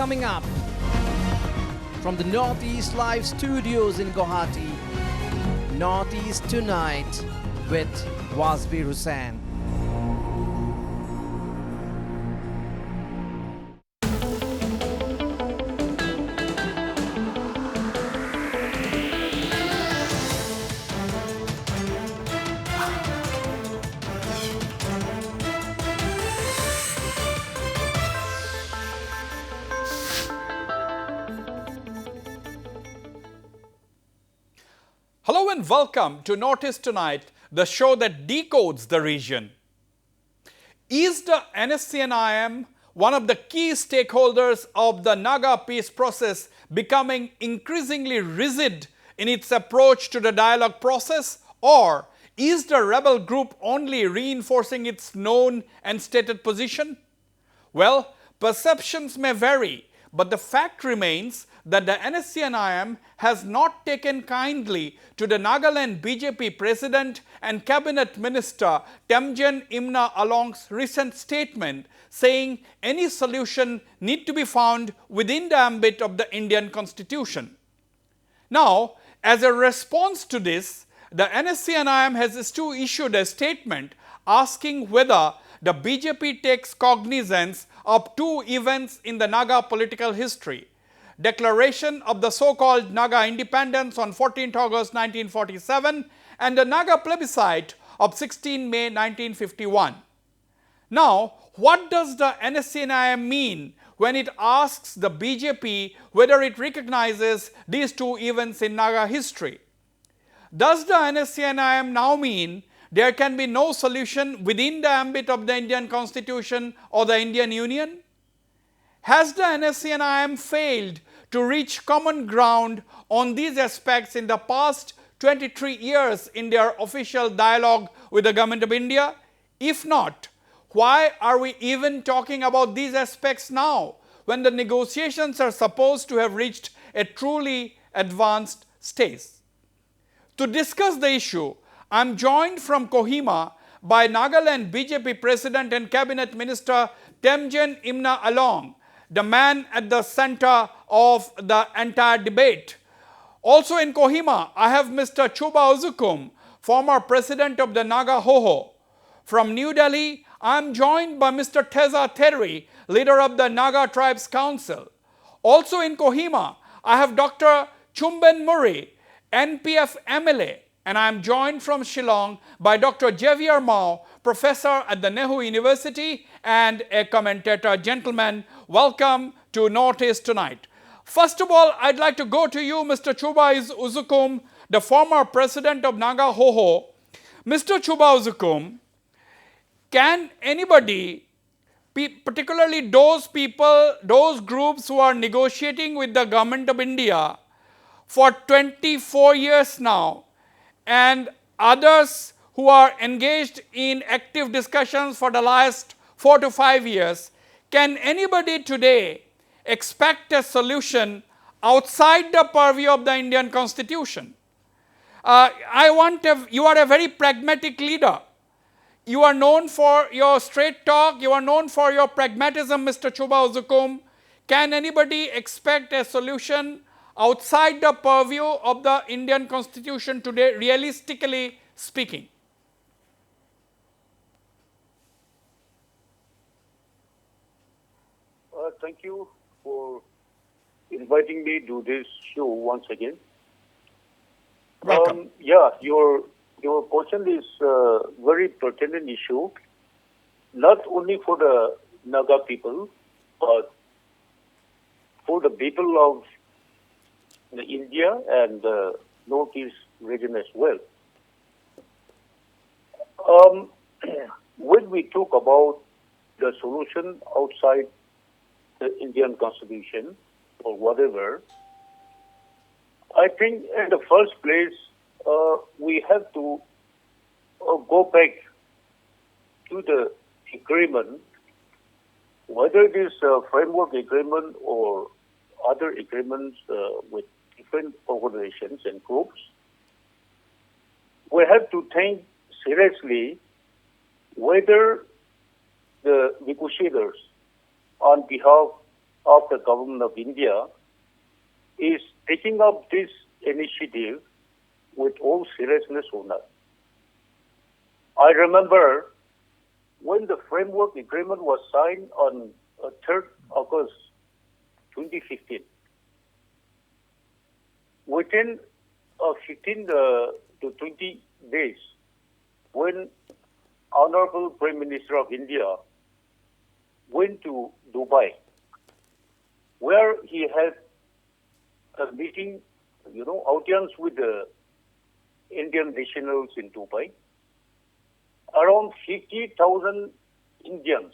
coming up from the Northeast Live Studios in Guwahati. Northeast Tonight with Wasbir Hussain. Hello and welcome to Notice Tonight, the show that decodes the region. Is the NSCN-IM, one of the key stakeholders of the Naga peace process, becoming increasingly rigid in its approach to the dialogue process, or is the rebel group only reinforcing its known and stated position? Well, perceptions may vary, but the fact remains that the NSCN-IM has not taken kindly to the Nagaland BJP President and Cabinet Minister Temjen Imna Along's recent statement saying any solution need to be found within the ambit of the Indian Constitution. Now, as a response to this, the NSCN-IM has issued a statement asking whether the BJP takes cognizance of two events in the Naga political history: declaration of the so-called Naga independence on 14th August 1947 and the Naga plebiscite of 16 May 1951. Now, what does the NSCN-IM mean when it asks the BJP whether it recognizes these two events in Naga history? Does the NSCN-IM now mean there can be no solution within the ambit of the Indian Constitution or the Indian Union? Has the NSCN-IM failed to reach common ground on these aspects in the past 23 years in their official dialogue with the Government of India? If not, why are we even talking about these aspects now, when the negotiations are supposed to have reached a truly advanced stage? To discuss the issue, I am joined from Kohima by Nagaland BJP President and Cabinet Minister Temjen Imna Along, the man at the center of the entire debate. Also in Kohima, I have Mr. Chuba Ozukum, former president of the Naga HOHO. From New Delhi, I am joined by Mr. Therie, leader of the Naga Tribes Council. Also in Kohima, I have Dr. Chumben Murry, NPF MLA, and I am joined from Shillong by Dr. Xavier, professor at the NEHU University and a commentator. Gentlemen, welcome to Notice Tonight. First of all, I'd like to go to you, Mr. Chuba Ozukum, the former president of Naga HOHO. Mr. Chuba Ozukum, can anybody, particularly those people, those groups who are negotiating with the Government of India for 24 years now, and others who are engaged in active discussions for the last 4 to 5 years, can anybody today expect a solution outside the purview of the Indian Constitution? You are a very pragmatic leader. You are known for your straight talk. You are known for your pragmatism, Mr. Chuba Ozukum. Can anybody expect a solution outside the purview of the Indian Constitution today, realistically speaking? Thank you for inviting me to this show once again. Welcome. Yeah, your question is a very pertinent issue, not only for the Naga people, but for the people of the India and the Northeast region as well. When we talk about the solution outside the Indian Constitution or whatever, I think in the first place we have to go back to the agreement, whether it is a framework agreement or other agreements with different organizations and groups. We have to think seriously whether the negotiators on behalf of the government of India is taking up this initiative with all seriousness or not. I remember when the framework agreement was signed on 3rd August 2015, within 15 to 20 days, when Honorable Prime Minister of India went to Dubai, where he had a meeting, audience with the Indian nationals in Dubai, around 50,000 Indians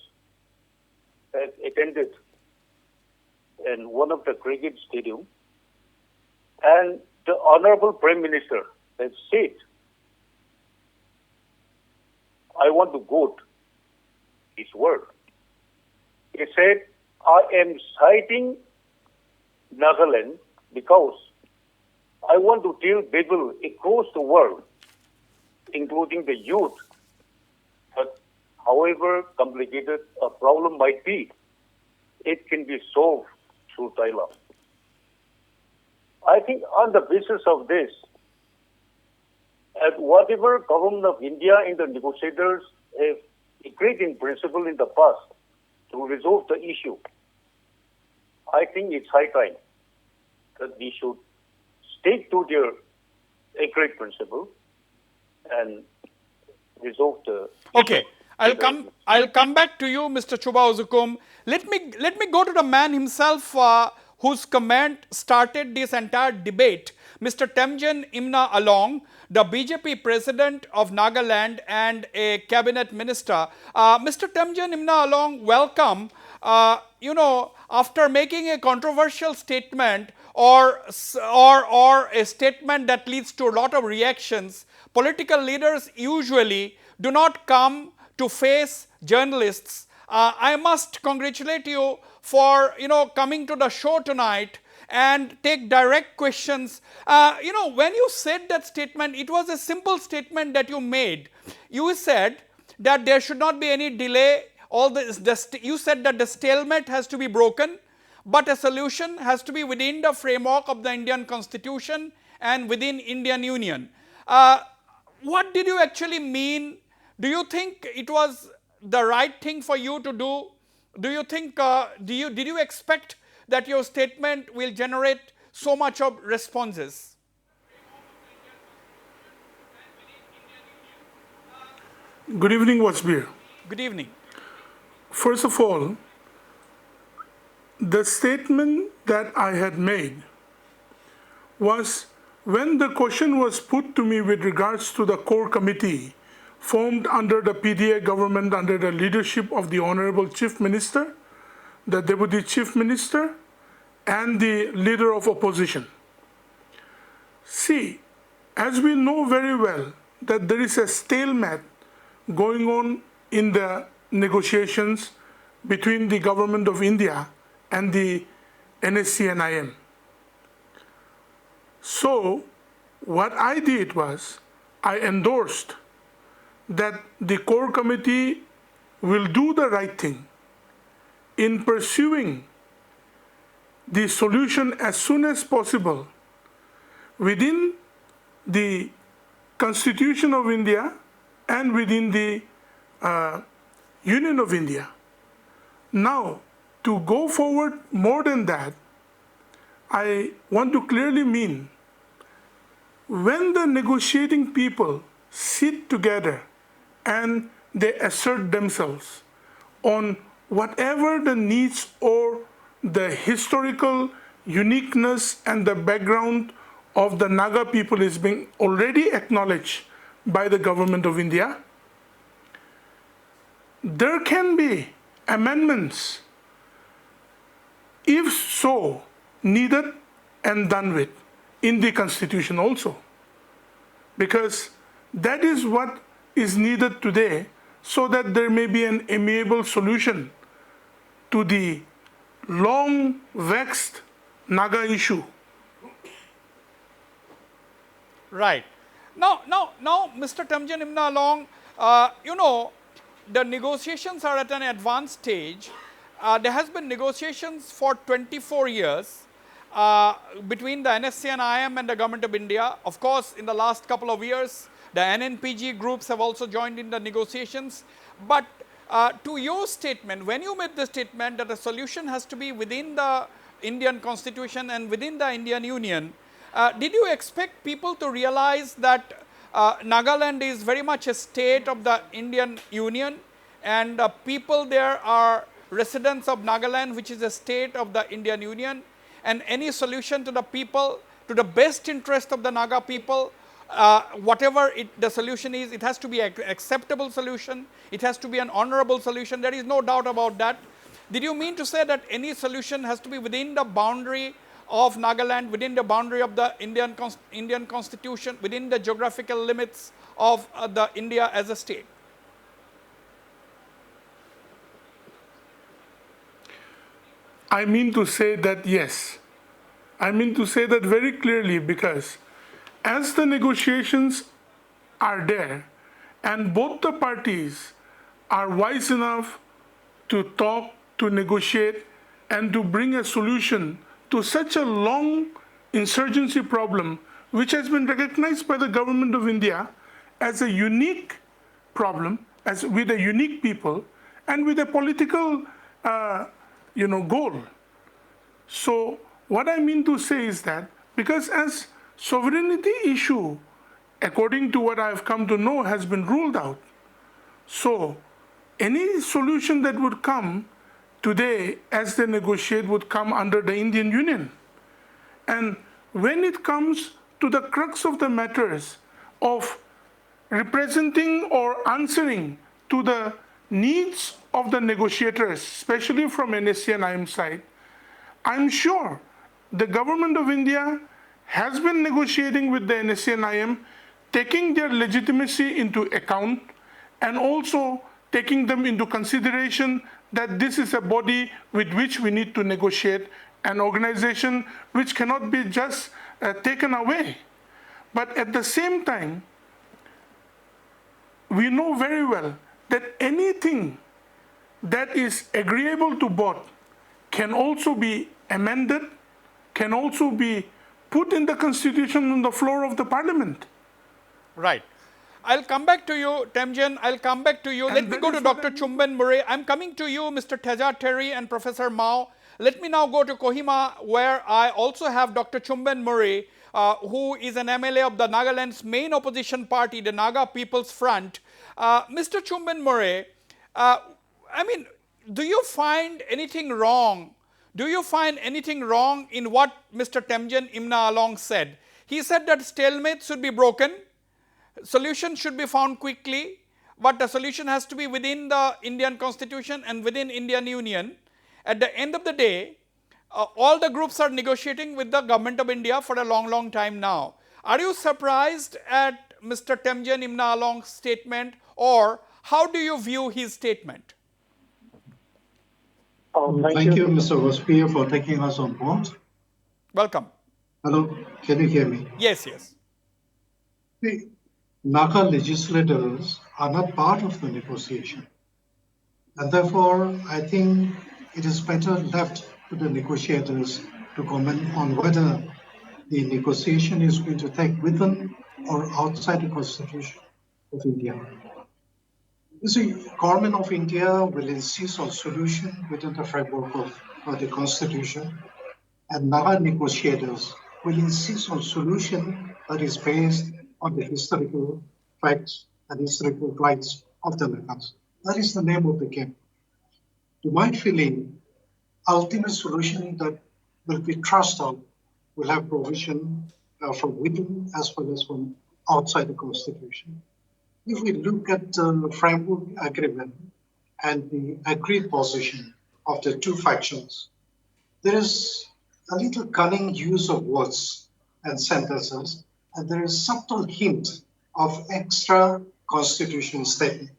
had attended in one of the cricket stadium, and the Honorable Prime Minister had said, I want to quote his word. He said, I am citing Nagaland because I want to tell people across the world, including the youth, that however complicated a problem might be, it can be solved through dialogue. I think on the basis of this, at whatever government of India and the negotiators have agreed in principle in the past to resolve the issue, I think it's high time that we should stick to their agreed principle and resolve the Okay. issue. I'll come back to you, Mr. Chuba Ozukum. Let me go to the man himself whose comment started this entire debate, Mr. Temjen Imna Along, the BJP president of Nagaland and a cabinet minister. Mr. Temjen Imna Along, welcome. After making a controversial statement or a statement that leads to a lot of reactions, political leaders usually do not come to face journalists. I must congratulate you for coming to the show tonight and take direct questions. When you said that statement, it was a simple statement that you made. You said that there should not be any delay. You said that the stalemate has to be broken, but a solution has to be within the framework of the Indian Constitution and within Indian Union. What did you actually mean? Do you think it was the right thing for you to do? Do you think, did you expect that your statement will generate so much of responses? Good evening, Wasbir. Good evening. First of all, the statement that I had made was when the question was put to me with regards to the core committee formed under the PDA government under the leadership of the Honorable Chief Minister, the Deputy Chief Minister, and the Leader of Opposition. See, as we know very well that there is a stalemate going on in the negotiations between the Government of India and the NSCN-IM. So, what I did was, I endorsed that the core committee will do the right thing in pursuing the solution as soon as possible within the Constitution of India and within the Union of India. Now, to go forward more than that, I want to clearly mean when the negotiating people sit together and they assert themselves on whatever the needs or the historical uniqueness and the background of the Naga people is being already acknowledged by the Government of India, there can be amendments, if so needed and done with, in the Constitution also. Because that is what is needed today so that there may be an amiable solution to the long vexed Naga issue. Right. Now, Mr. Temjen Imna Along, the negotiations are at an advanced stage. there has been negotiations for 24 years between the NSCN-IM and the Government of India. Of course, in the last couple of years, the NNPG groups have also joined in the negotiations. But to your statement, when you made the statement that the solution has to be within the Indian Constitution and within the Indian Union, did you expect people to realize that Nagaland is very much a state of the Indian Union, and people there are residents of Nagaland, which is a state of the Indian Union, and any solution to the people, to the best interest of the Naga people, whatever the solution is, it has to be an acceptable solution, it has to be an honorable solution, there is no doubt about that. Did you mean to say that any solution has to be within the boundary of Nagaland, within the boundary of the Indian Constitution, within the geographical limits of the India as a state? I mean to say that yes. I mean to say that very clearly, because as the negotiations are there and both the parties are wise enough to talk, to negotiate, and to bring a solution to such a long insurgency problem, which has been recognized by the Government of India as a unique problem, as with a unique people, and with a political goal. So what I mean to say is that because as sovereignty issue, according to what I've come to know, has been ruled out, so any solution that would come today as they negotiate would come under the Indian Union. And when it comes to the crux of the matters of representing or answering to the needs of the negotiators, especially from NSCN-IM side, I'm sure the Government of India has been negotiating with the NSCN-IM, taking their legitimacy into account and also taking them into consideration that this is a body with which we need to negotiate, an organization which cannot be just taken away. But at the same time, we know very well that anything that is agreeable to both can also be amended, can also be put in the constitution on the floor of the parliament. Right. I'll come back to you, Temjen. I'll come back to you. Let me go to Dr. Chumben Murry. I'm coming to you, Mr. Theja, Therie, and Professor Mao. Let me now go to Kohima, where I also have Dr. Chumben Murry, who is an MLA of the Nagaland's main opposition party, the Naga People's Front. Mr. Chumben Murry, I mean, do you find anything wrong? Do you find anything wrong in what Mr. Temjen Imna along said? He said that stalemate should be broken, solution should be found quickly, but the solution has to be within the Indian Constitution and within Indian Union. At the end of the day, all the groups are negotiating with the Government of India for a long time now. Are you surprised at Mr. Temjen Imna along's statement, or how do you view his statement? Thank you, Mr. Wasbir, for taking us on board. Welcome. Hello, can you hear me? Yes, yes. The Naga legislators are not part of the negotiation. And therefore, I think it is better left to the negotiators to comment on whether the negotiation is going to take within or outside the Constitution of India. You see, Government of India will insist on solution within the framework of the Constitution, and Naga negotiators will insist on solution that is based on the historical facts and historical rights of the Nagas. That is the name of the game. To my feeling, ultimate solution that will be trusted will have provision from within as well as from outside the Constitution. If we look at the framework agreement and the agreed position of the two factions, there is a little cunning use of words and sentences, and there is subtle hint of extra constitutional statement.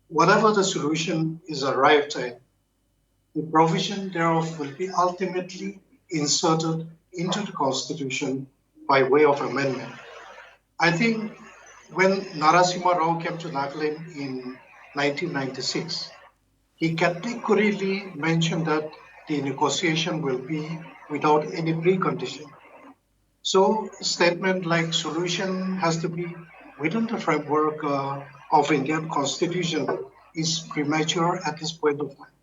Whatever the solution is arrived at, the provision thereof will be ultimately inserted into the Constitution by way of amendment. I think when Narasimha Rao came to Nagaland in 1996, he categorically mentioned that the negotiation will be without any precondition. So a statement like solution has to be within the framework of Indian Constitution is premature at this point of time.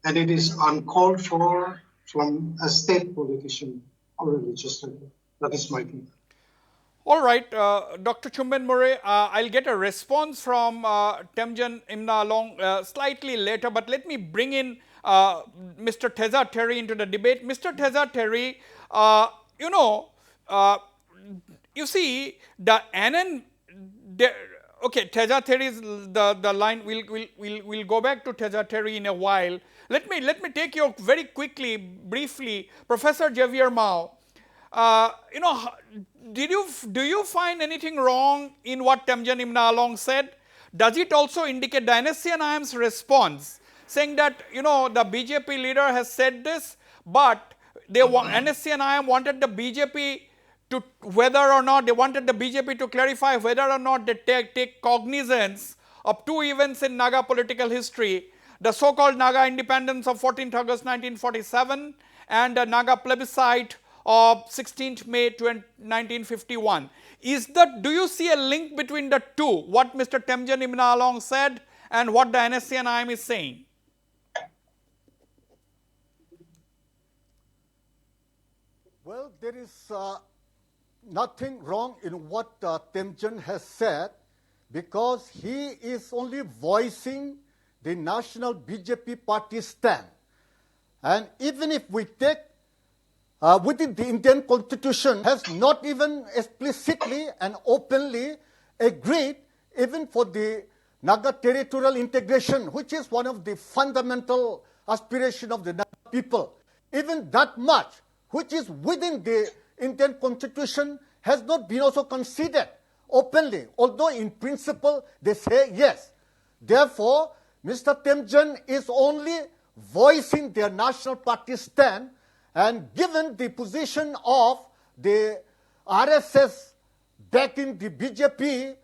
And it is uncalled for from a state politician or a legislator. That is my view. All right, Dr. Chumben Murry, I'll get a response from Temjen Imna along slightly later, but let me bring in Mr. Therie into the debate. Mr. Therie, you see, the okay, Therie is the line. We'll go back to Therie in a while. Let me take you very quickly, briefly, Professor Xavier Mao. Do you find anything wrong in what Temjen Imna along said? Does it also indicate the NSCN-IM's response, saying that the BJP leader has said this, but NSCN-IM wanted the BJP to clarify whether or not they take cognizance of two events in Naga political history, the so-called Naga independence of 14th August 1947 and the Naga plebiscite of 16th May 1951. Do you see a link between the two, what Mr. Temjen Imna along said and what the NSCN-IM is saying? Well, there is nothing wrong in what Temjen has said, because he is only voicing the national BJP party stand. And even if we take within the Indian Constitution, has not even explicitly and openly agreed even for the Naga territorial integration, which is one of the fundamental aspirations of the Naga people. Even that much, which is within the Indian Constitution, has not been also considered openly, although in principle they say yes. Therefore, Mr. Temjen is only voicing their national party stand, and given the position of the RSS backing the BJP,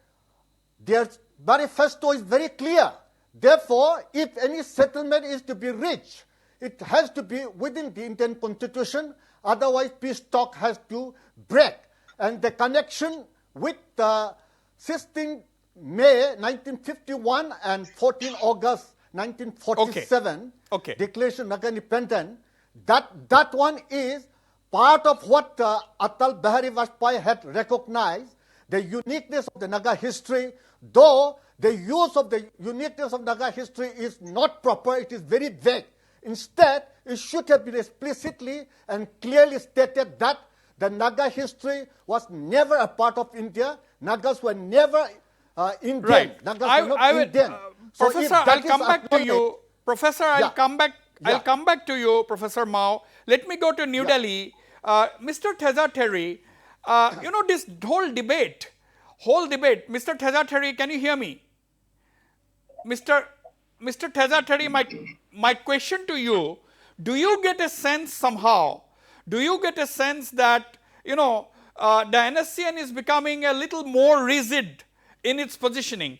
their manifesto is very clear. Therefore, if any settlement is to be reached, it has to be within the Indian Constitution, otherwise peace talk has to break. And the connection with 16 May 1951 and 14 August 1947 Declaration of Naga Independence, that one is part of what Atal Bihari Vajpayee had recognized, the uniqueness of the Naga history, though the use of the uniqueness of Naga history is not proper, it is very vague. Instead, it should have been explicitly and clearly stated that the Naga history was never a part of India. Nagas were never Indian. Right. Nagas were not Indian. Professor, I'll come back to you. Professor, I'll come back to you, Professor Mao. Let me go to New Delhi. Mr. Therie, this whole debate, Mr. Therie, can you hear me? Mr. Therie, my question to you, do you get a sense somehow, that, the NSCN is becoming a little more rigid in its positioning?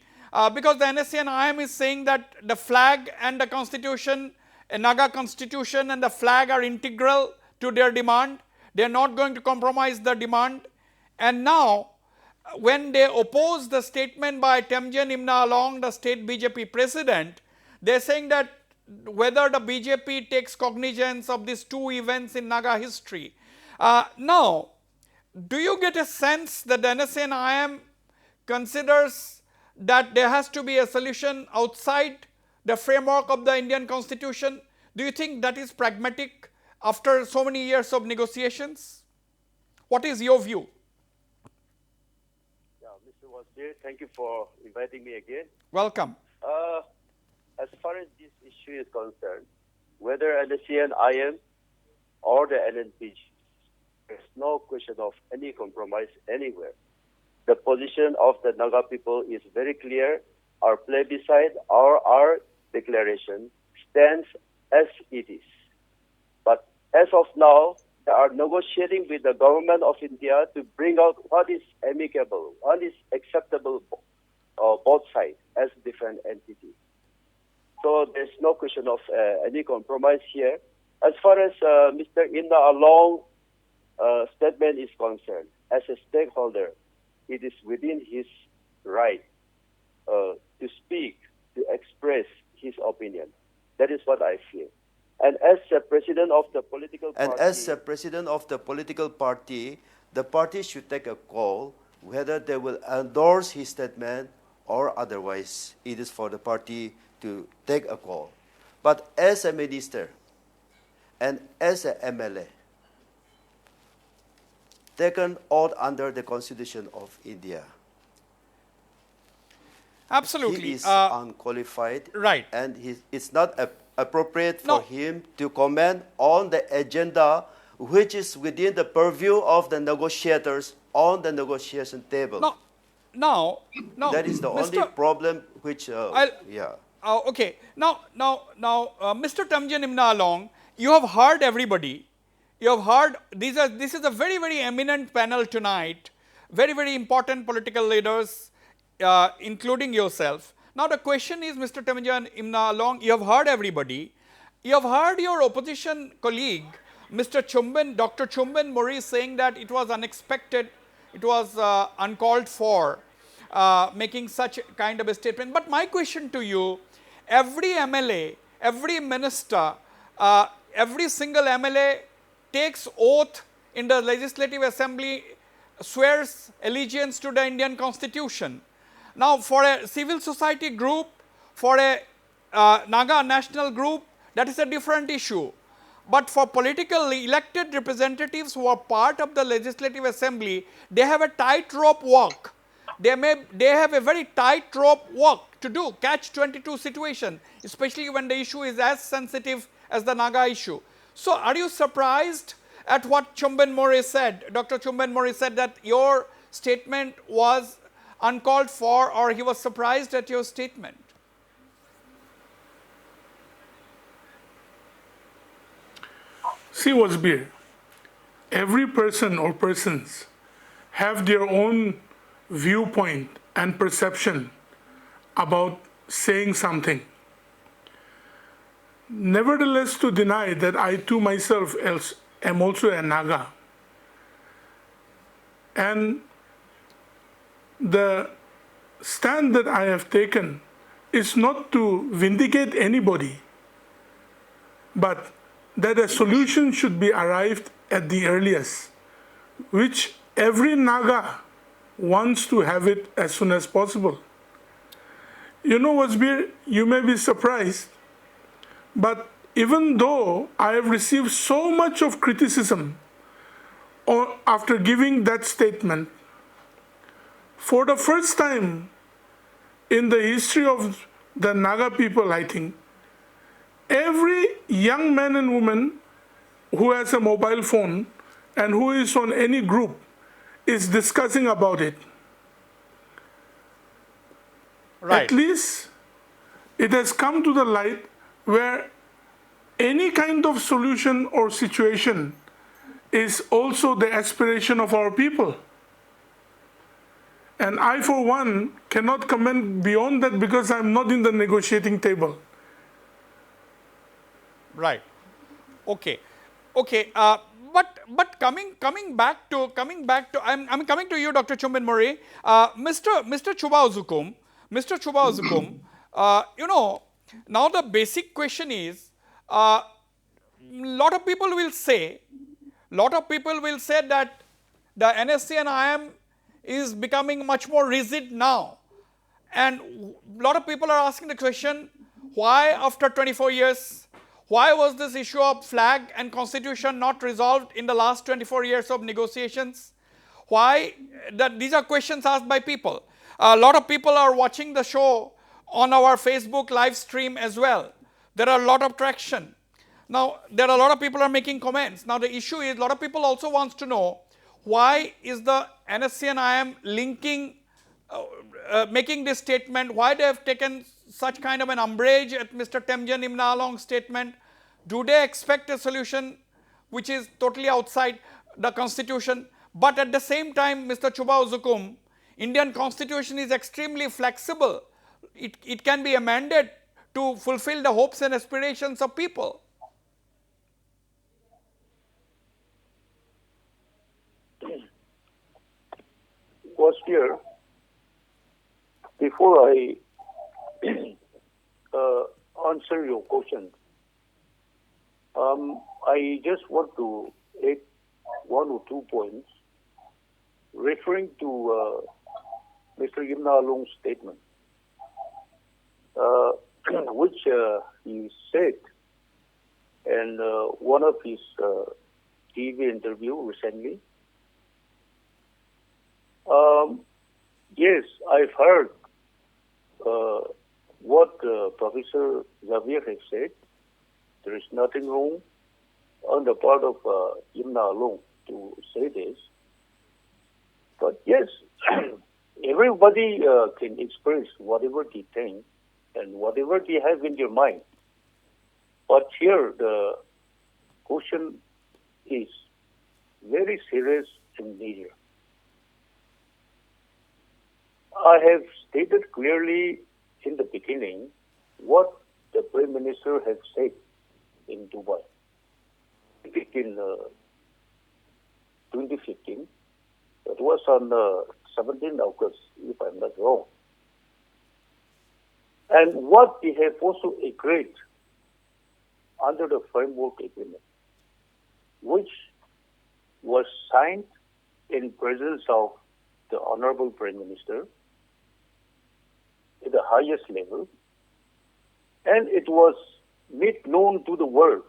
Because the NSCN-IM is saying that the flag and the constitution, a Naga constitution and the flag are integral to their demand. They are not going to compromise the demand. And now, when they oppose the statement by Temjen Imna along, the state BJP president, they are saying that whether the BJP takes cognizance of these two events in Naga history. Now, do you get a sense that the NSCN-IM considers that there has to be a solution outside the framework of the Indian Constitution? Do you think that is pragmatic after so many years of negotiations? What is your view? Yeah, Mr. Wasbir, thank you for inviting me again. Welcome. As far as this issue is concerned, whether NSCN-IM or the NNPG, there's no question of any compromise anywhere. The position of the Naga people is very clear. Our plebiscite, our declaration stands as it is. But as of now, they are negotiating with the government of India to bring out what is amicable, what is acceptable both sides as different entities. So there's no question of any compromise here. As far as Mr. Imna Along statement is concerned, as a stakeholder, it is within his right to speak, to express his opinion. That is what I feel. And as a president of the political party, the party should take a call whether they will endorse his statement or otherwise. It is for the party to take a call. But as a minister and as a MLA, taken oath under the Constitution of India, Absolutely. he is unqualified, right. and it's not appropriate for him to comment on the agenda which is within the purview of the negotiators on the negotiation table. Now, that is the only problem which, okay. Now, Mr. Temjen Imna Along, you have heard everybody. You have heard, this is a very, very eminent panel tonight, very, very important political leaders, including yourself. Now the question is, Mr. Temjen Imna Along, you have heard everybody. You have heard your opposition colleague, Dr. Chumben Murry, saying that it was unexpected, it was uncalled for, making such kind of a statement. But my question to you, every MLA, every minister, every single MLA takes oath in the Legislative Assembly, swears allegiance to the Indian Constitution. Now, for a civil society group, for a Naga national group, that is a different issue. But for politically elected representatives who are part of the Legislative Assembly, they have a tightrope walk. They have a very tightrope walk to do, catch-22 situation, especially when the issue is as sensitive as the Naga issue. So, are you surprised at what Chumben Murry said? Dr. Chumben Murry said that your statement was uncalled for, or he was surprised at your statement? See, Wasbir, every person or persons have their own viewpoint and perception about saying something. Nevertheless, to deny that I too myself am also a Naga, and the stand that I have taken is not to vindicate anybody, but that a solution should be arrived at the earliest, which every Naga wants to have it as soon as possible. You know, Wasbir, you may be surprised, but even though I have received so much of criticism after giving that statement, for the first time in the history of the Naga people, I think, every young man and woman who has a mobile phone and who is on any group is discussing about it. Right. At least it has come to the light where any kind of solution or situation is also the aspiration of our people. And I, for one, cannot comment beyond that because I'm not in the negotiating table. Right. Okay. Okay. But coming back to I'm coming to you, Dr. Chumben Murry. Mr. Chuba Ozukum. You know, now the basic question is, lot of people will say that the NSCN-IM is becoming much more rigid now, and a lot of people are asking the question, why after 24 years, why was this issue of flag and constitution not resolved in the last 24 years of negotiations? Why? These are questions asked by people. A lot of people are watching the show on our Facebook live stream as well. There are a lot of traction. Now, there are a lot of people are making comments. Now, the issue is, a lot of people also wants to know, why is the NSCN-IM linking, making this statement, why they have taken such kind of an umbrage at Mr. Temjen Imna Along's statement? Do they expect a solution which is totally outside the constitution? But at the same time, Mr. Chuba Ozukum, Indian constitution is extremely flexible. It can be amended to fulfill the hopes and aspirations of people. Wasbir, before I answer your question, I just want to add one or 2 points referring to Mr. Imna Along's statement, which he said in one of his TV interview recently. Yes, I've heard what Professor Xavier has said. There is nothing wrong on the part of Imna Along to say this. But yes, everybody can express whatever they think and whatever they have in their mind. But here the question is very serious and major. I have stated clearly in the beginning what the Prime Minister has said in Dubai in 2015. It was on 17th August, if I'm not wrong. And what they have also agreed under the framework agreement, which was signed in presence of the Honorable Prime Minister at the highest level, and it was made known to the world,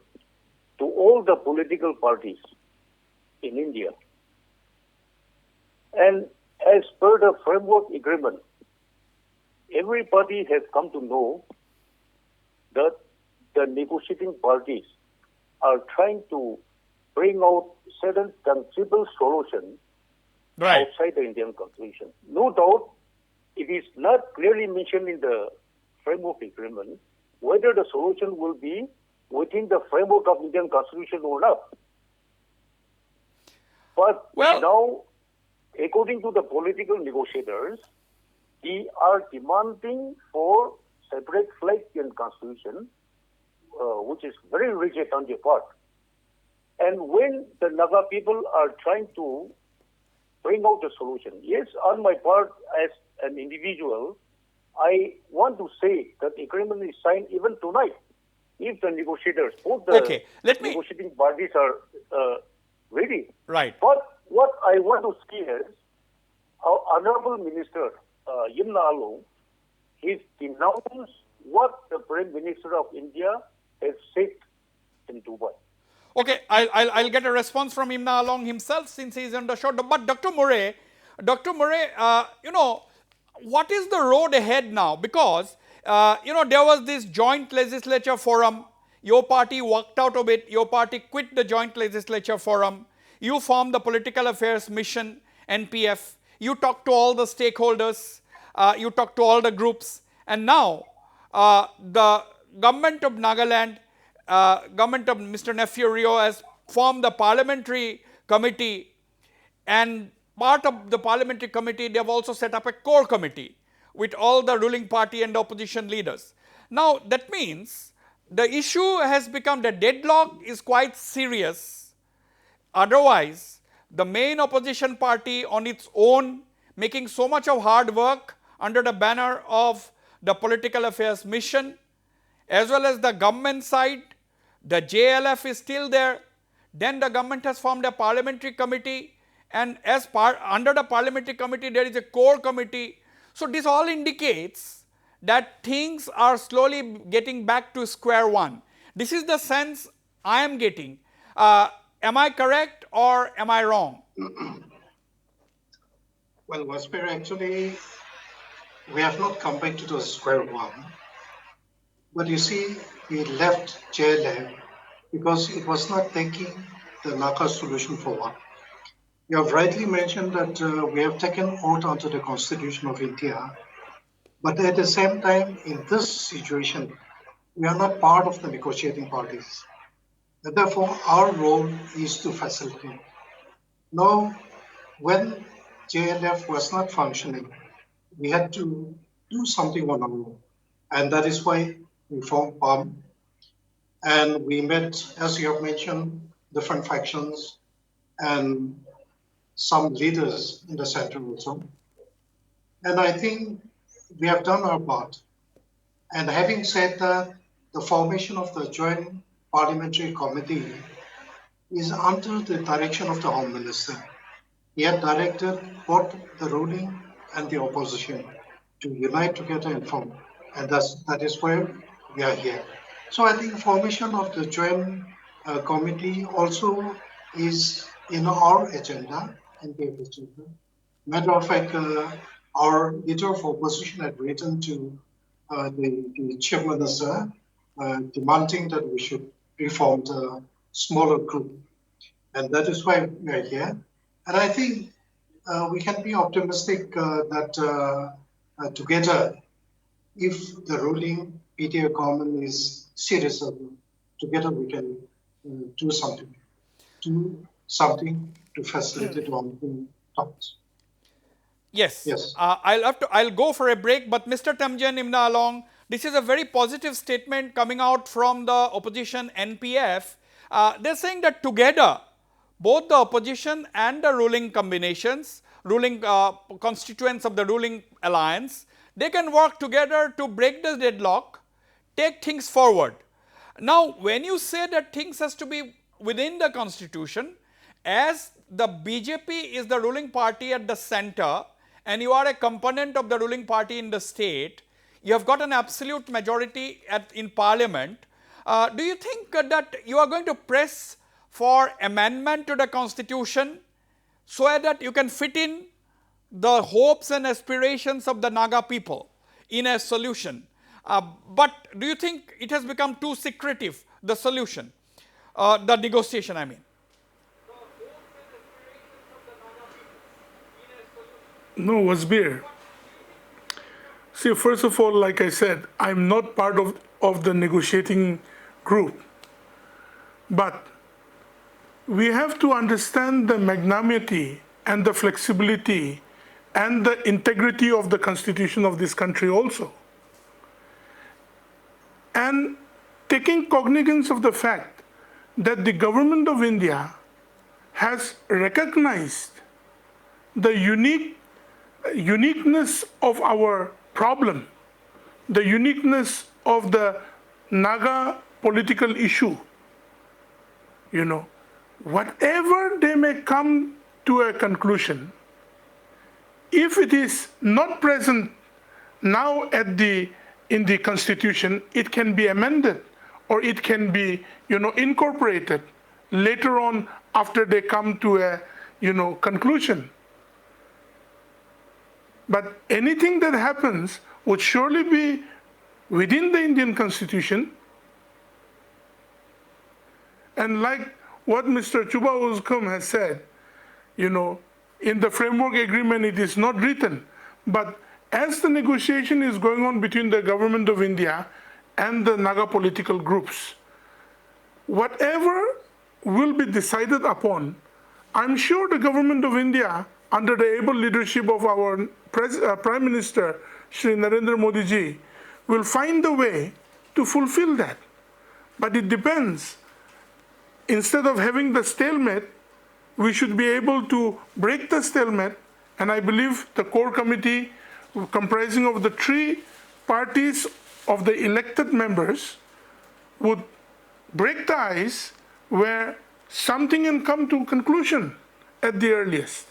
to all the political parties in India. And as per the framework agreement, everybody has come to know that the negotiating parties are trying to bring out certain tangible solutions outside the Indian Constitution. No doubt, it is not clearly mentioned in the framework agreement whether the solution will be within the framework of Indian Constitution or not. But now, according to the political negotiators, they are demanding for separate flag in Constitution, which is very rigid on their part. And when the Naga people are trying to bring out the solution, yes, on my part as an individual, I want to say that the agreement is signed even tonight. If the negotiators, both the negotiating parties are ready. Right. But what I want to see is our Honorable Minister, Imna Along, he's denounced what the Prime Minister of India has said in Dubai. Okay, I'll get a response from Imna Along himself since he's on the show. But Dr. Murry, you know, what is the road ahead now? Because, you know, there was this joint legislature forum. Your party walked out of it. Your party quit the joint legislature forum. You formed the political affairs mission, NPF. You talked to all the stakeholders. You talked to all the groups. And now, the government of Nagaland, government of Mr. Therie has formed the parliamentary committee, and part of the parliamentary committee, they have also set up a core committee with all the ruling party and opposition leaders. Now, that means the issue has become, the deadlock is quite serious. Otherwise, the main opposition party on its own, making so much of hard work under the banner of the political affairs mission, as well as the government side, the JLF is still there. Then the government has formed a parliamentary committee, and as under the parliamentary committee there is a core committee. So this all indicates that things are slowly getting back to square one. This is the sense I am getting. Am I correct or am I wrong? Well, Wasbir, actually, we have not come back to the square one. But you see, we left JLF because it was not taking the Naga solution forward. You have rightly mentioned that we have taken oath onto the Constitution of India, but at the same time, in this situation, we are not part of the negotiating parties. And therefore, our role is to facilitate. Now, when JLF was not functioning, we had to do something on our own. And that is why reform Parliament. And we met, as you have mentioned, different factions and some leaders in the center also. And I think we have done our part. And having said that, the formation of the Joint Parliamentary Committee is under the direction of the Home Minister. He had directed both the ruling and the opposition to unite together and form. And that is where we are here. So I think formation of the Joint Committee also is in our agenda, NPF agenda. Matter of fact, our leader of opposition had written to the Chief Minister demanding that we should reform the smaller group. And that is why we are here. And I think we can be optimistic that together, if the ruling PTA government is serious, together we can do something to facilitate all the talks. Yes. Yes. I'll go for a break, but Mr. Temjen, Imna along, this is a very positive statement coming out from the opposition NPF. They're saying that together, both the opposition and the ruling combinations, ruling constituents of the ruling alliance, they can work together to break the deadlock, take things forward. Now, when you say that things has to be within the constitution, as the BJP is the ruling party at the center, and you are a component of the ruling party in the state, you have got an absolute majority in parliament. Do you think that you are going to press for amendment to the constitution so that you can fit in the hopes and aspirations of the Naga people in a solution? But do you think it has become too secretive, the solution, the negotiation, I mean? No, Wasbir. See, first of all, like I said, I'm not part of the negotiating group. But we have to understand the magnanimity and the flexibility and the integrity of the constitution of this country also. And taking cognizance of the fact that the government of India has recognized the uniqueness of our problem, the uniqueness of the Naga political issue. You know, whatever they may come to a conclusion, if it is not present now in the constitution, it can be amended or it can be, incorporated later on after they come to a, conclusion. But anything that happens would surely be within the Indian constitution. And like what Mr. Chuba Ozukum has said, in the framework agreement it is not written, but as the negotiation is going on between the government of India and the Naga political groups, whatever will be decided upon, I'm sure the government of India, under the able leadership of our Prime Minister, Shri Narendra Modi ji, will find a way to fulfill that. But it depends. Instead of having the stalemate, we should be able to break the stalemate, and I believe the core committee, comprising of the three parties of the elected members, would break the ice where something can come to conclusion at the earliest.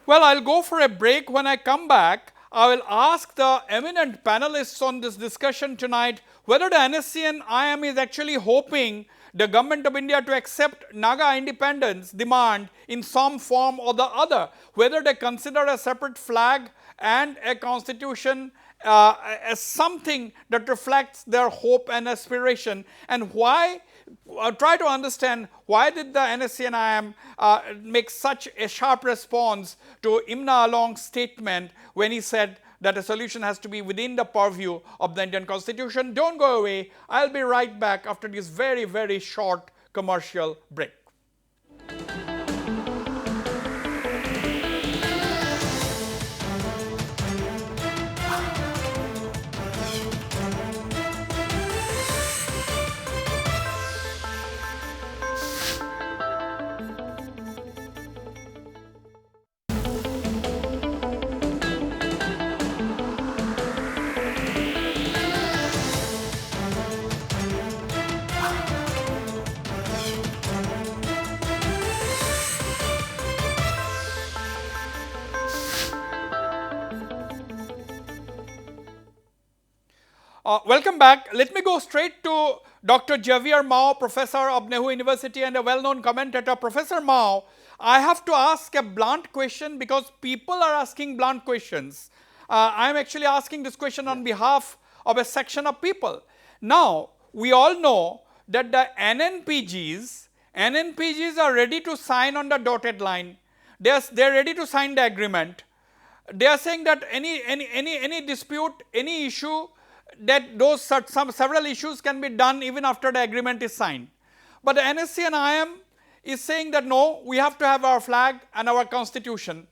Well, I'll go for a break. When I come back, I will ask the eminent panelists on this discussion tonight whether the NSCN-IM is actually hoping the government of India to accept Naga independence demand in some form or the other, whether they consider a separate flag and a constitution as something that reflects their hope and aspiration, and why, try to understand why did the NSCN-IM make such a sharp response to Imna Along's statement when he said that a solution has to be within the purview of the Indian Constitution. Don't go away. I'll be right back after this very, very short commercial break. Welcome back. Let me go straight to Dr. Xavier Mao, professor of NEHU University and a well-known commentator. Professor Mao, I have to ask a blunt question because people are asking blunt questions. I am actually asking this question on behalf of a section of people. Now, we all know that the NNPGs are ready to sign on the dotted line. They are ready to sign the agreement. They are saying that any dispute, any issue, that several issues can be done even after the agreement is signed. But the NSCN-IM is saying that no, we have to have our flag and our constitution.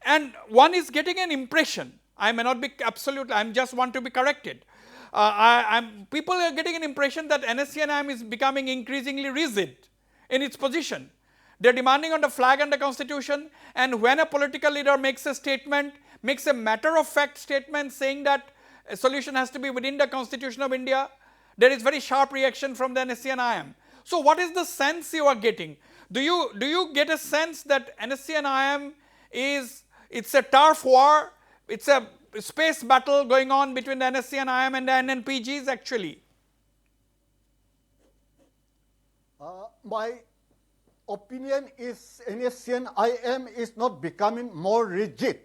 And one is getting an impression, I may not be absolute, I just want to be corrected. People are getting an impression that NSCN-IM is becoming increasingly rigid in its position. They are demanding on the flag and the constitution, and when a political leader makes a statement, makes a matter of fact statement saying that a solution has to be within the Constitution of India, there is very sharp reaction from the NSCN-IM. So what is the sense you are getting? Do you get a sense that NSCN-IM it's a turf war, it's a space battle going on between the NSCN-IM and the NNPGs actually? My opinion is NSCN-IM is not becoming more rigid.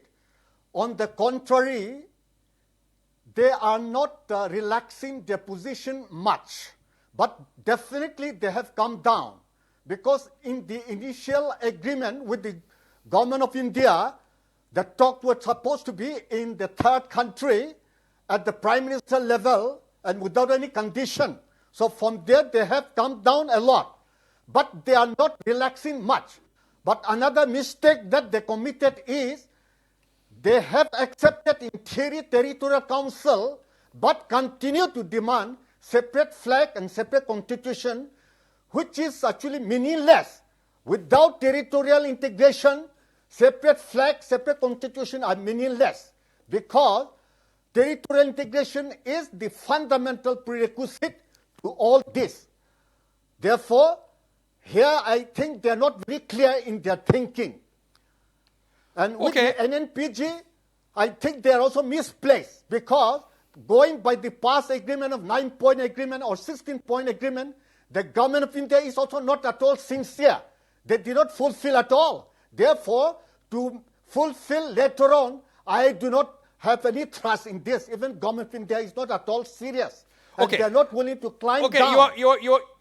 On the contrary, they are not relaxing their position much, but definitely they have come down, because in the initial agreement with the government of India, the talk was supposed to be in the third country at the Prime Minister level and without any condition. So from there they have come down a lot, but they are not relaxing much. But another mistake that they committed is they have accepted in theory territorial council, but continue to demand separate flag and separate constitution, which is actually meaningless. Without territorial integration, separate flag, separate constitution are meaningless, because territorial integration is the fundamental prerequisite to all this. Therefore, here I think they are not very clear in their thinking. And with the NNPG, I think they are also misplaced, because going by the past agreement of 9-point agreement or 16-point agreement, the government of India is also not at all sincere. They did not fulfill at all. Therefore, to fulfill later on, I do not have any trust in this. Even government of India is not at all serious. And they are not willing to climb down.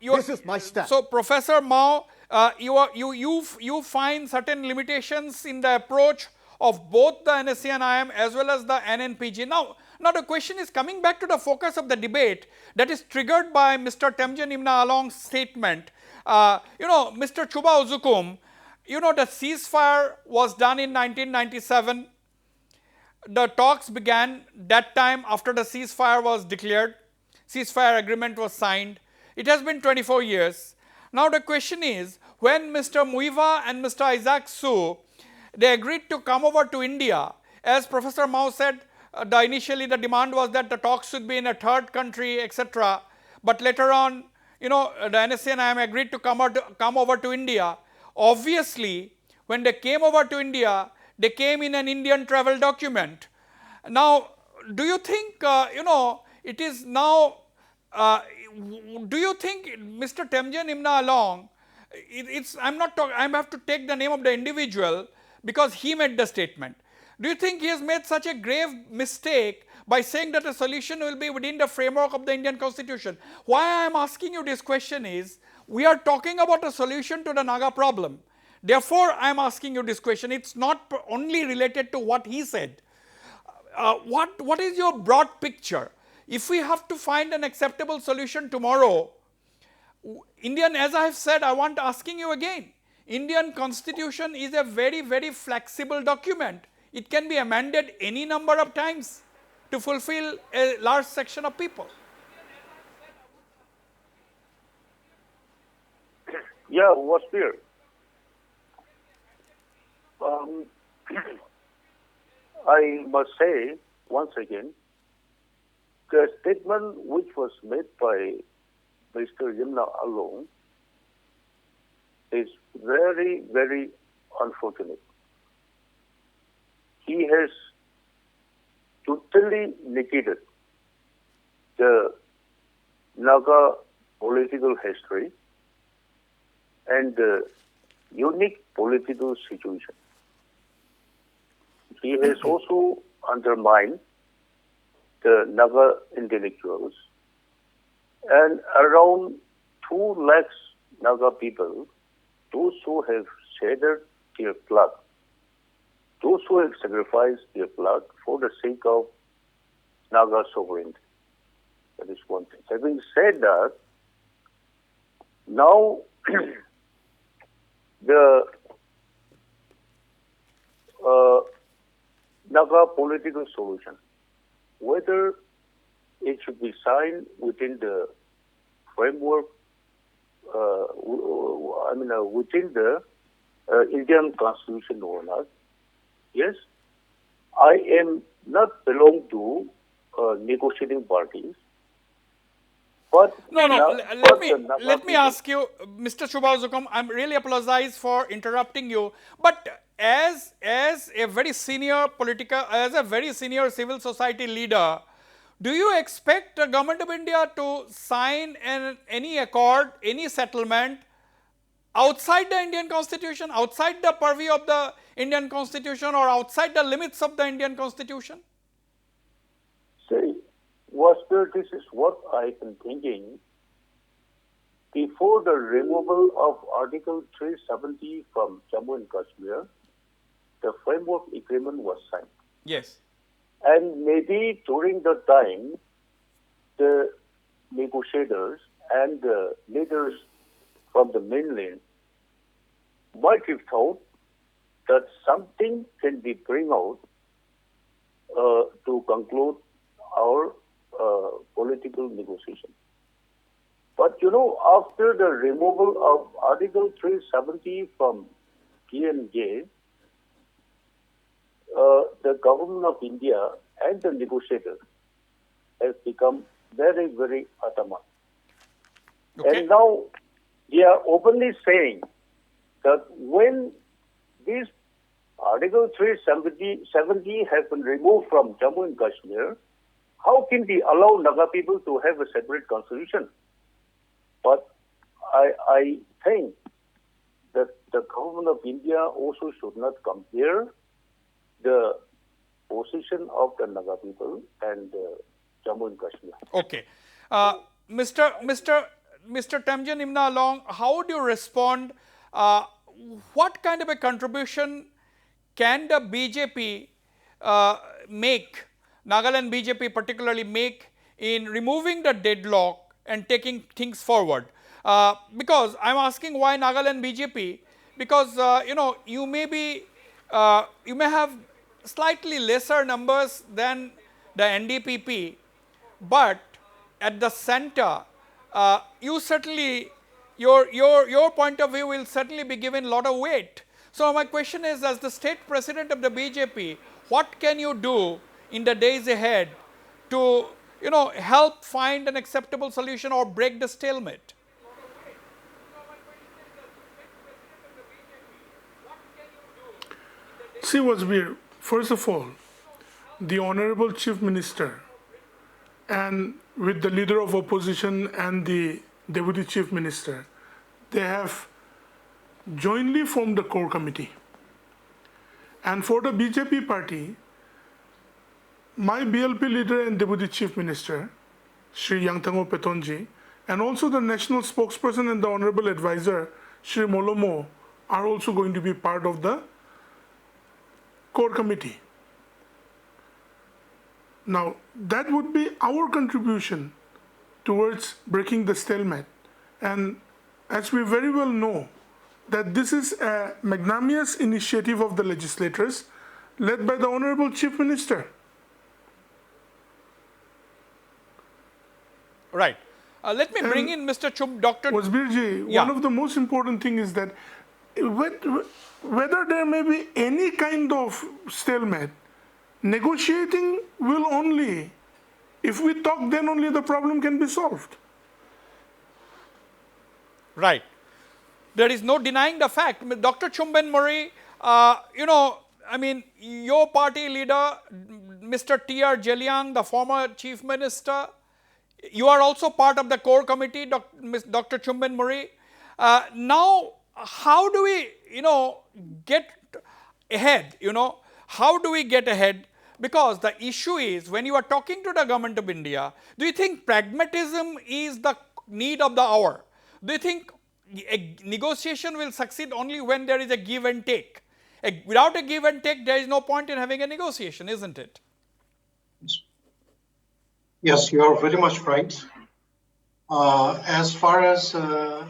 This is my stand. So, Professor Mao, you find certain limitations in the approach of both the NSCN-IM as well as the NNPG. Now the question is coming back to the focus of the debate that is triggered by Mr. Temjen Imna Along's statement. Mr. Chuba Ozukum, the ceasefire was done in 1997. The talks began that time after the ceasefire was declared. Ceasefire agreement was signed. It has been 24 years. Now the question is, when Mr. Muiva and Mr. Isaac Su, they agreed to come over to India, as Professor Mao said, initially the demand was that the talks should be in a third country, etc. But later on, the NSCN-IM agreed to come over to India. Obviously, when they came over to India, they came in an Indian travel document. Now, do you think, it is now, do you think Mr. Temjen Imna Along, I have to take the name of the individual because he made the statement. Do you think he has made such a grave mistake by saying that a solution will be within the framework of the Indian Constitution? Why I am asking you this question is, we are talking about a solution to the Naga problem. Therefore, I am asking you this question. It's not only related to what he said. What is your broad picture? If we have to find an acceptable solution tomorrow, as I have said, I want asking you again, Indian Constitution is a very, very flexible document. It can be amended any number of times to fulfill a large section of people. Yeah, Wasbir. I must say, once again, the statement which was made by Mr. Imna Along is very, very unfortunate. He has totally negated the Naga political history and the unique political situation. He has also undermined the Naga intellectuals and around 2 lakhs Naga people, those who have shedded their blood, those who have sacrificed their blood for the sake of Naga sovereignty. That is one thing. Having said that, now the Naga political solution, whether it should be signed within the framework, within the Indian Constitution or not. Yes, I am not belong to negotiating parties. But let me ask you, Mr. Chuba Ozukum, I really apologize for interrupting you, but as a very senior civil society leader, do you expect the government of India to sign any accord, any settlement outside the Indian Constitution, outside the purview of the Indian Constitution, or outside the limits of the Indian Constitution? See, Wasbir, this is what I've been thinking. Before the removal of Article 370 from Jammu and Kashmir, the framework agreement was signed. Yes. And maybe during the time, the negotiators and the leaders from the mainland might have thought that something can be bring out to conclude our political negotiation. But after the removal of Article 370 from PNJ, the government of India and the negotiators have become very, very adamant. Okay. And now they are openly saying that when these Article 370 have been removed from Jammu and Kashmir, how can we allow Naga people to have a separate constitution? But I think that the government of India also should not compare the position of the Naga people and Jammu and Kashmir. Okay. Mr. Temjen Imna Along, how would you respond? What kind of a contribution can the BJP make, Nagaland BJP particularly make, in removing the deadlock and taking things forward? Because I am asking why Nagaland BJP, because you may have slightly lesser numbers than the NDPP, but at the center, you certainly, your point of view will certainly be given a lot of weight. So my question is, as the state president of the BJP, what can you do in the days ahead to help find an acceptable solution or break the stalemate? See, Wasbir, first of all, the Honorable Chief Minister and with the Leader of Opposition and the Deputy Chief Minister, they have jointly formed the core committee. And for the BJP party, my BLP leader and Deputy Chief Minister, Shri Yangtango Petonji, and also the national spokesperson and the Honorable Advisor, Shri Molomo, are also going to be part of the core committee. Now, that would be our contribution towards breaking the stalemate. And as we very well know, that this is a magnanimous initiative of the legislators led by the Honorable Chief Minister. Right. Let me bring in Mr. Dr. Wasbirji, one of the most important things is that whether there may be any kind of stalemate, negotiating will only, if we talk, then only the problem can be solved. Right. There is no denying the fact. Dr. Chumben Murry, your party leader, Mr. T.R. Jeliang, the former chief minister, You are also part of the core committee, Dr. Chumben Murry. Now, how do we, get ahead? How do we get ahead? Because the issue is, when you are talking to the government of India, do you think pragmatism is the need of the hour? Do you think a negotiation will succeed only when there is a give and take? Without a give and take, there is no point in having a negotiation, isn't it? Yes, you are very much right. As far as the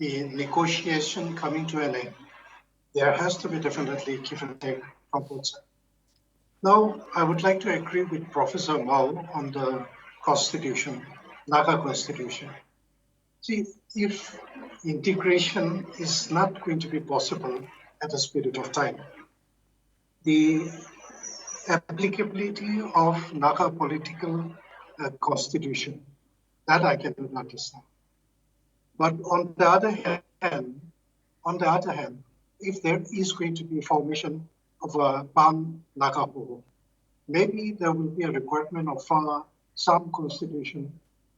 negotiation coming to an end, there has to be definitely give and take from both sides. Now, I would like to agree with Professor Mao on the constitution, Naga constitution. See, if integration is not going to be possible at a period of time, the applicability of Naga political constitution, that I cannot understand. But on the other hand, if there is going to be formation of a pan-Naga HOHO, maybe there will be a requirement of some constitution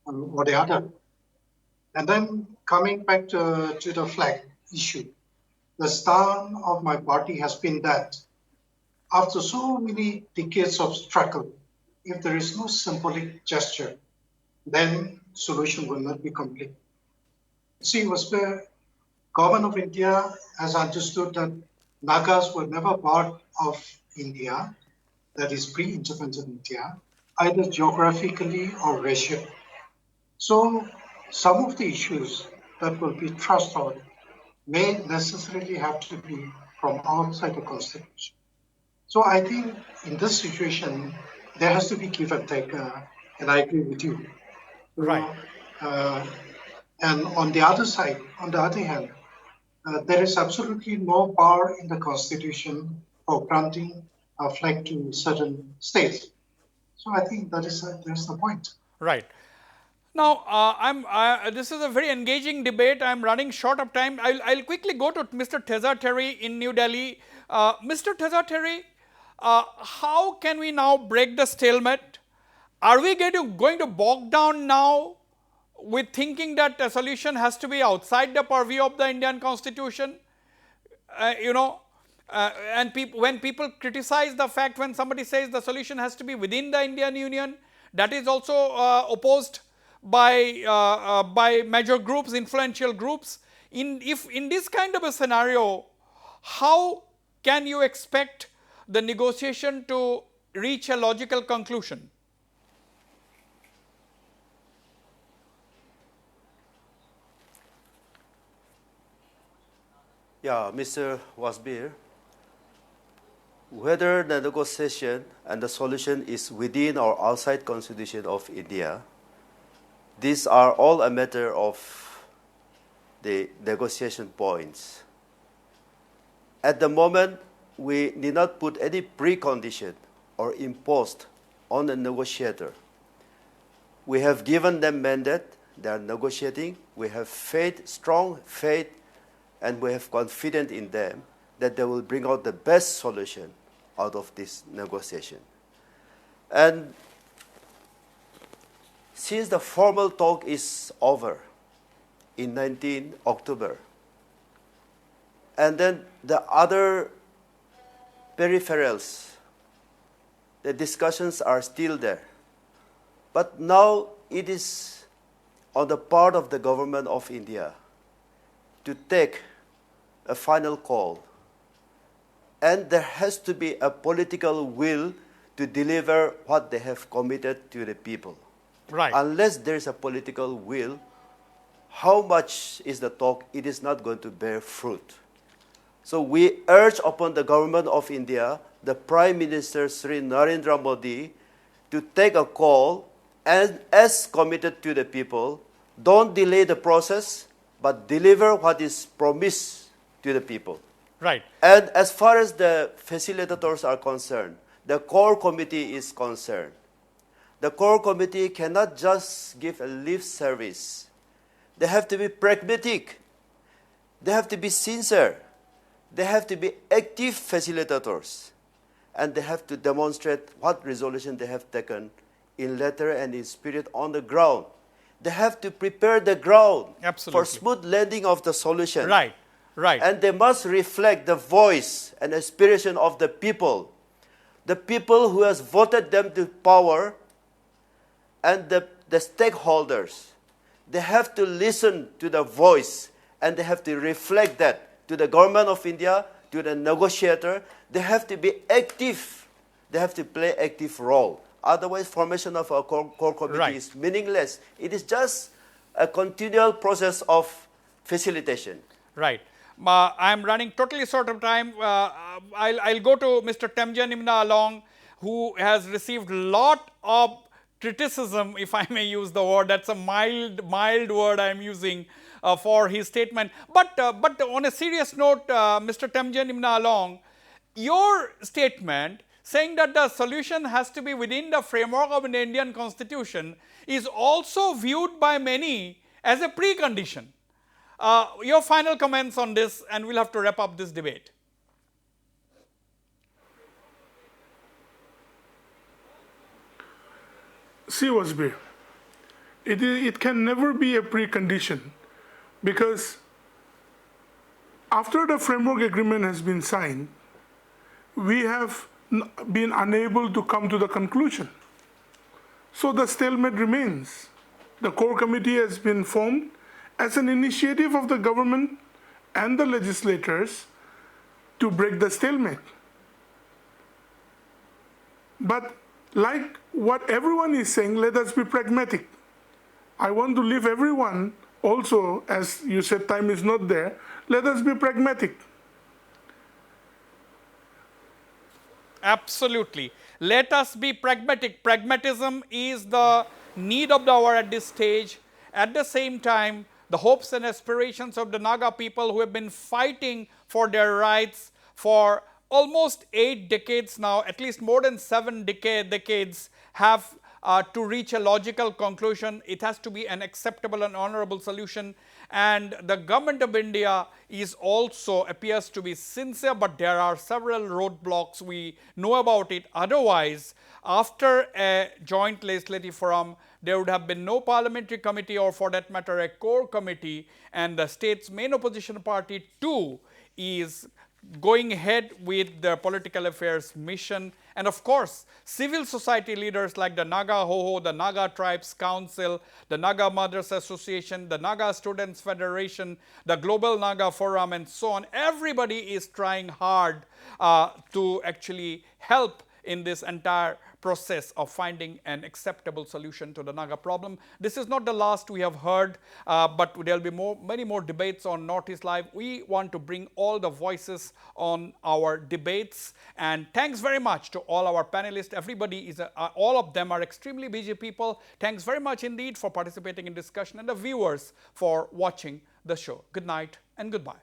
or the other. And then coming back to the flag issue, the stand of my party has been that after so many decades of struggle, if there is no symbolic gesture, then solution will not be complete. See, Wasbir, government of India has understood that Nagas were never part of India, that is pre-independent India, either geographically or racially. So some of the issues that will be thrust on may necessarily have to be from outside the constitution. So I think in this situation, there has to be give and take, and I agree with you. Right. And on the other hand, there is absolutely no power in the constitution for granting a flag to certain states. So I think that's the point. Right. Now, this is a very engaging debate. I'm running short of time. I'll quickly go to Mr. Therie in New Delhi. Mr. Therie, how can we now break the stalemate? Are we going to bog down now with thinking that a solution has to be outside the purview of the Indian Constitution? And when people criticize the fact, when somebody says the solution has to be within the Indian Union, that is also opposed by major groups, influential groups. In this kind of a scenario, how can you expect the negotiation to reach a logical conclusion? Yeah, Mr. Wasbir, whether the negotiation and the solution is within or outside Constitution of India, these are all a matter of the negotiation points. At the moment, we need not put any precondition or imposed on the negotiator. We have given them mandate, they are negotiating, we have faith, strong faith, and we have confidence in them that they will bring out the best solution out of this negotiation. And since the formal talk is over in 19 October, and then the other peripherals, the discussions are still there. But now it is on the part of the government of India to take a final call. And there has to be a political will to deliver what they have committed to the people. Right. Unless there is a political will, how much is the talk? It is not going to bear fruit. So we urge upon the government of India, the Prime Minister Sri Narendra Modi, to take a call and as committed to the people, don't delay the process, but deliver what is promised to the people. Right. And as far as the facilitators are concerned, the core committee is concerned. The core committee cannot just give a lip service. They have to be pragmatic. They have to be sincere. They have to be active facilitators. And they have to demonstrate what resolution they have taken in letter and in spirit on the ground. They have to prepare the ground Absolutely. for smooth landing of the solution. Right, right. And they must reflect the voice and aspiration of the people who has voted them to power, and the stakeholders. They have to listen to the voice, and they have to reflect that to the government of India, to the negotiator. They have to be active. They have to play active role. Otherwise, formation of a core committee Right. is meaningless. It is just a continual process of facilitation. Right. I'm running totally short of time. I'll go to Mr. Temjen Imna along, who has received a lot of criticism, if I may use the word. That's a mild word I'm using for his statement. But on a serious note, Mr. Temjen Imna along, your statement saying that the solution has to be within the framework of an Indian constitution is also viewed by many as a precondition. Your final comments on this, and we'll have to wrap up this debate. See, Wasbir, it can never be a precondition, because after the framework agreement has been signed, we have been unable to come to the conclusion. So the stalemate remains. The core committee has been formed as an initiative of the government and the legislators to break the stalemate. But like what everyone is saying, let us be pragmatic. I want to leave everyone also, as you said, time is not there, let us be pragmatic. Absolutely. Let us be pragmatic. Pragmatism is the need of the hour at this stage. At the same time, the hopes and aspirations of the Naga people who have been fighting for their rights for almost 8 decades now, at least more than 7 decades, have to reach a logical conclusion. It has to be an acceptable and honorable solution. And the government of India is also appears to be sincere, but there are several roadblocks. We know about it. Otherwise, after a joint legislative forum, there would have been no parliamentary committee, or for that matter, a core committee, and the state's main opposition party too is going ahead with the political affairs mission. And of course, civil society leaders like the Naga HOHO, the Naga Tribes Council, the Naga Mothers Association, the Naga Students Federation, the Global Naga Forum, and so on. Everybody is trying hard to actually help in this entire process of finding an acceptable solution to the Naga problem. This is not the last we have heard, but there will be many more debates on Northeast Live. We want to bring all the voices on our debates, and thanks very much to all our panelists. Everybody is, all of them are extremely busy people. Thanks very much indeed for participating in discussion, and the viewers for watching the show. Good night and goodbye.